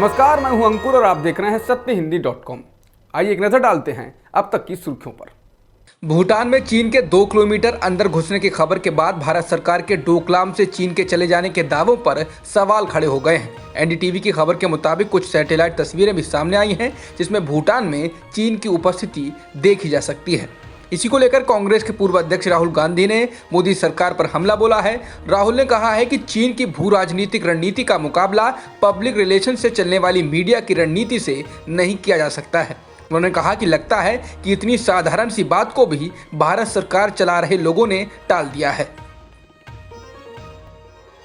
नमस्कार, मैं हूं अंकुर और आप देख रहे हैं सत्यहिंदी.com। आइए एक नजर डालते हैं अब तक की सुर्खियों पर। भूटान में चीन के 2 किलोमीटर अंदर घुसने की खबर के बाद भारत सरकार के डोकलाम से चीन के चले जाने के दावों पर सवाल खड़े हो गए हैं। एनडीटीवी की खबर के मुताबिक कुछ सैटेलाइट तस्वीरें भी सामने आई हैं जिसमें भूटान में चीन की उपस्थिति देखी जा सकती है। इसी को लेकर कांग्रेस के पूर्व अध्यक्ष राहुल गांधी ने मोदी सरकार पर हमला बोला है। राहुल ने कहा है कि चीन की भू राजनीतिक रणनीति का मुकाबला पब्लिक रिलेशन से चलने वाली मीडिया की रणनीति से नहीं किया जा सकता है। उन्होंने कहा कि लगता है कि इतनी साधारण सी बात को भी भारत सरकार चला रहे लोगों ने टाल दिया है।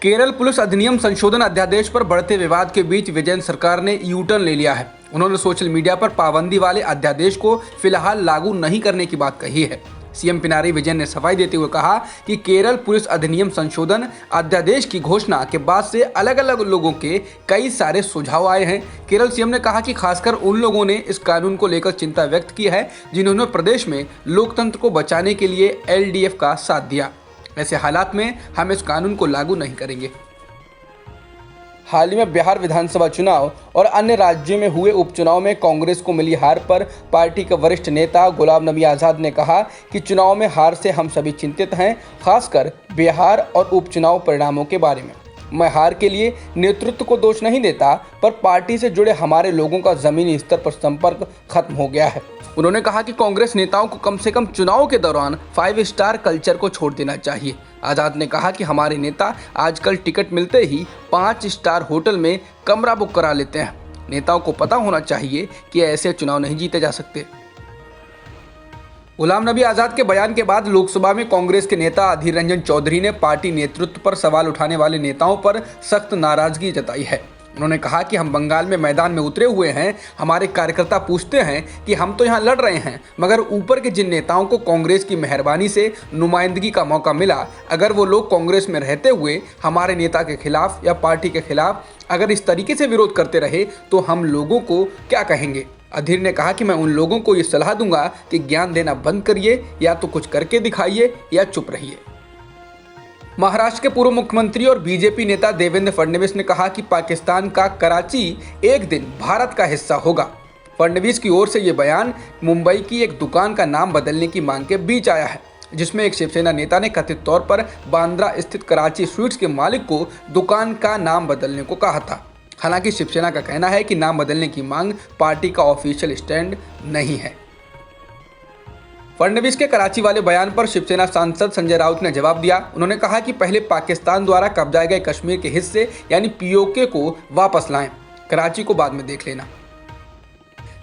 केरल पुलिस अधिनियम संशोधन अध्यादेश पर बढ़ते विवाद के बीच विजयन सरकार ने यू टर्न ले लिया है। उन्होंने सोशल मीडिया पर पाबंदी वाले अध्यादेश को फिलहाल लागू नहीं करने की बात कही है। सीएम पिनाराई विजयन ने सफाई देते हुए कहा कि केरल पुलिस अधिनियम संशोधन अध्यादेश की घोषणा के बाद से अलग अलग लोगों के कई सारे सुझाव आए हैं। केरल सीएम ने कहा कि खासकर उन लोगों ने इस कानून को लेकर चिंता व्यक्त की है जिन्होंने प्रदेश में लोकतंत्र को बचाने के लिए एलडीएफ का साथ दिया। ऐसे हालात में हम इस कानून को लागू नहीं करेंगे। हाल ही में बिहार विधानसभा चुनाव और अन्य राज्यों में हुए उपचुनाव में कांग्रेस को मिली हार पर पार्टी के वरिष्ठ नेता गुलाम नबी आज़ाद ने कहा कि चुनाव में हार से हम सभी चिंतित हैं, खासकर बिहार और उपचुनाव परिणामों के बारे में। मैं हार के लिए नेतृत्व को दोष नहीं देता, पर पार्टी से जुड़े हमारे लोगों का जमीनी स्तर पर संपर्क खत्म हो गया है। उन्होंने कहा कि कांग्रेस नेताओं को कम से कम चुनाव के दौरान 5 स्टार कल्चर को छोड़ देना चाहिए। आज़ाद ने कहा कि हमारे नेता आजकल टिकट मिलते ही 5 स्टार होटल में कमरा बुक करा लेते हैं। नेताओं को पता होना चाहिए कि ऐसे चुनाव नहीं जीते जा सकते। गुलाम नबी आज़ाद के बयान के बाद लोकसभा में कांग्रेस के नेता अधीर रंजन चौधरी ने पार्टी नेतृत्व पर सवाल उठाने वाले नेताओं पर सख्त नाराजगी जताई है। उन्होंने कहा कि हम बंगाल में मैदान में उतरे हुए हैं, हमारे कार्यकर्ता पूछते हैं कि हम तो यहाँ लड़ रहे हैं, मगर ऊपर के जिन नेताओं को कांग्रेस की मेहरबानी से नुमाइंदगी का मौका मिला, अगर वो लोग कांग्रेस में रहते हुए हमारे नेता के खिलाफ या पार्टी के खिलाफ अगर इस तरीके से विरोध करते रहे तो हम लोगों को क्या कहेंगे। अधीर ने कहा कि मैं उन लोगों को ये सलाह दूंगा कि ज्ञान देना बंद करिए, या तो कुछ करके दिखाइए या चुप रहिए। महाराष्ट्र के पूर्व मुख्यमंत्री और बीजेपी नेता देवेंद्र फडणवीस ने कहा कि पाकिस्तान का कराची एक दिन भारत का हिस्सा होगा। फडणवीस की ओर से ये बयान मुंबई की एक दुकान का नाम बदलने की मांग के बीच आया है, जिसमें एक शिवसेना नेता ने कथित तौर पर बांद्रा स्थित कराची स्वीट्स के मालिक को दुकान का नाम बदलने को कहा था। हालांकि शिवसेना का कहना है कि नाम बदलने की मांग पार्टी का ऑफिशियल स्टैंड नहीं है। फडणवीस के कराची वाले बयान पर शिवसेना सांसद संजय राउत ने जवाब दिया। उन्होंने कहा कि पहले पाकिस्तान द्वारा कब्जाए गए कश्मीर के हिस्से यानी पीओके को वापस लाएं, कराची को बाद में देख लेना।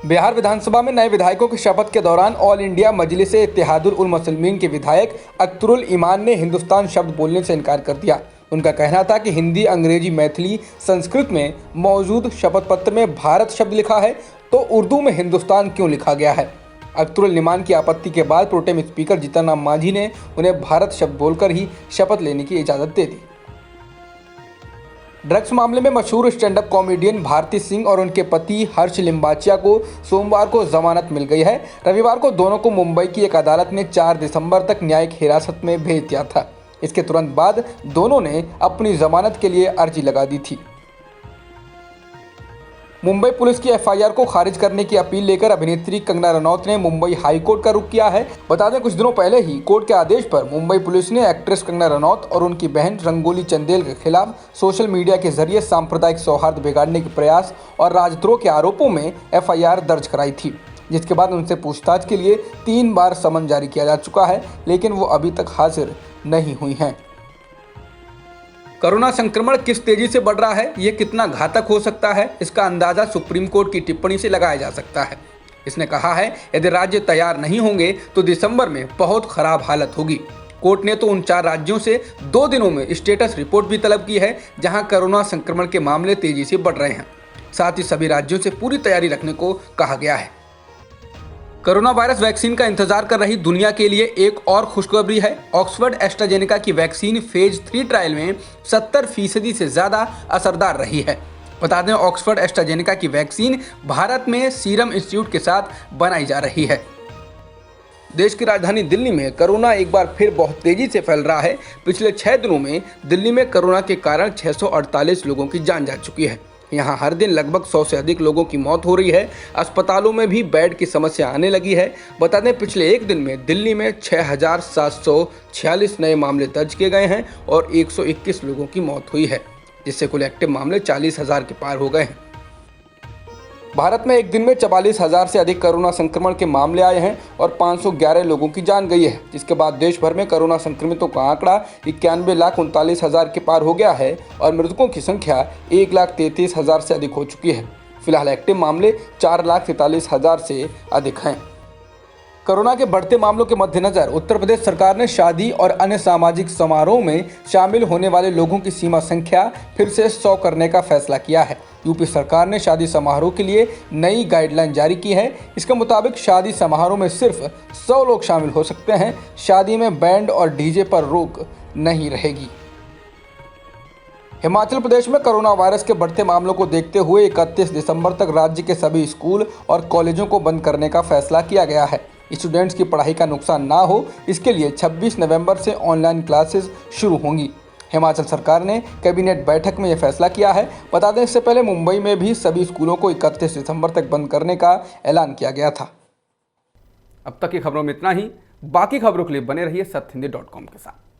बिहार विधानसभा में नए विधायकों की शपथ के दौरान ऑल इंडिया मजलिस इत्तेहादुल उल मुस्लिमीन के विधायक अख्तरुल ईमान ने हिंदुस्तान शब्द बोलने से इनकार कर दिया। उनका कहना था कि हिंदी, अंग्रेजी, मैथिली, संस्कृत में मौजूद शपथ पत्र में भारत शब्द लिखा है तो उर्दू में हिंदुस्तान क्यों लिखा गया है। अख्तरुल ईमान की आपत्ति के बाद प्रोटेम स्पीकर जीतन राम मांझी ने उन्हें भारत शब्द बोलकर ही शपथ लेने की इजाज़त दे दी। ड्रग्स मामले में मशहूर stand up comedian Bharti Singh और उनके पति हर्ष लिम्बाचिया को सोमवार को जमानत मिल गई है। रविवार को दोनों को मुंबई की एक अदालत ने 4 दिसंबर तक न्यायिक हिरासत में भेज दिया था। इसके तुरंत बाद दोनों ने अपनी जमानत के लिए अर्जी लगा दी थी। मुंबई पुलिस की एफआईआर को खारिज करने की अपील लेकर अभिनेत्री कंगना रनौत ने मुंबई हाई कोर्ट का रुख किया है। बता दें, कुछ दिनों पहले ही कोर्ट के आदेश पर मुंबई पुलिस ने एक्ट्रेस कंगना रनौत और उनकी बहन रंगोली चंदेल के खिलाफ सोशल मीडिया के जरिए सांप्रदायिक सौहार्द बिगाड़ने के प्रयास और राजद्रोह के आरोपों में एफआईआर दर्ज कराई थी, जिसके बाद उनसे पूछताछ के लिए 3 बार समन जारी किया जा चुका है, लेकिन वो अभी तक हाजिर नहीं हुई हैं। कोरोना संक्रमण किस तेजी से बढ़ रहा है, ये कितना घातक हो सकता है, इसका अंदाजा सुप्रीम कोर्ट की टिप्पणी से लगाया जा सकता है। इसने कहा है यदि राज्य तैयार नहीं होंगे तो दिसंबर में बहुत खराब हालत होगी। कोर्ट ने तो उन 4 राज्यों से 2 दिनों में स्टेटस रिपोर्ट भी तलब की है जहां कोरोना संक्रमण के मामले तेजी से बढ़ रहे हैं। साथ ही सभी राज्यों से पूरी तैयारी रखने को कहा गया है। कोरोना वायरस वैक्सीन का इंतजार कर रही दुनिया के लिए एक और खुशखबरी है। ऑक्सफोर्ड एस्ट्राजेनेका की वैक्सीन फेज 3 ट्रायल में 70% से ज़्यादा असरदार रही है। बता दें, ऑक्सफोर्ड एस्ट्राजेनेका की वैक्सीन भारत में सीरम इंस्टीट्यूट के साथ बनाई जा रही है। देश की राजधानी दिल्ली में कोरोना एक बार फिर बहुत तेजी से फैल रहा है। पिछले 6 दिनों में दिल्ली में कोरोना के कारण 648 लोगों की जान जा चुकी है। यहाँ हर दिन लगभग 100 से अधिक लोगों की मौत हो रही है। अस्पतालों में भी बेड की समस्या आने लगी है। बता दें, पिछले एक दिन में दिल्ली में 6,746 नए मामले दर्ज किए गए हैं और 121 लोगों की मौत हुई है, जिससे कुल एक्टिव मामले 40,000 के पार हो गए हैं। भारत में एक दिन में 44,000 से अधिक कोरोना संक्रमण के मामले आए हैं और 511 लोगों की जान गई है, जिसके बाद देश भर में कोरोना संक्रमितों का आंकड़ा 91,39,000 के पार हो गया है और मृतकों की संख्या 1,33,000 से अधिक हो चुकी है। फिलहाल एक्टिव मामले 4,43,000 से अधिक हैं। कोरोना के बढ़ते मामलों के मद्देनजर उत्तर प्रदेश सरकार ने शादी और अन्य सामाजिक समारोह में शामिल होने वाले लोगों की सीमा संख्या फिर से 100 करने का फैसला किया है। यूपी सरकार ने शादी समारोह के लिए नई गाइडलाइन जारी की है। इसके मुताबिक शादी समारोह में सिर्फ 100 लोग शामिल हो सकते हैं। शादी में बैंड और डीजे पर रोक नहीं रहेगी। हिमाचल प्रदेश में कोरोना वायरस के बढ़ते मामलों को देखते हुए 31 दिसंबर तक राज्य के सभी स्कूल और कॉलेजों को बंद करने का फैसला किया गया है। स्टूडेंट्स की पढ़ाई का नुकसान ना हो, इसके लिए 26 नवंबर से ऑनलाइन क्लासेस शुरू होंगी। हिमाचल सरकार ने कैबिनेट बैठक में यह फैसला किया है। बता दें, इससे पहले मुंबई में भी सभी स्कूलों को 31 दिसंबर तक बंद करने का ऐलान किया गया था। अब तक की खबरों में इतना ही। बाकी खबरों के लिए बने रहिए सत्यहिंदी.com के साथ।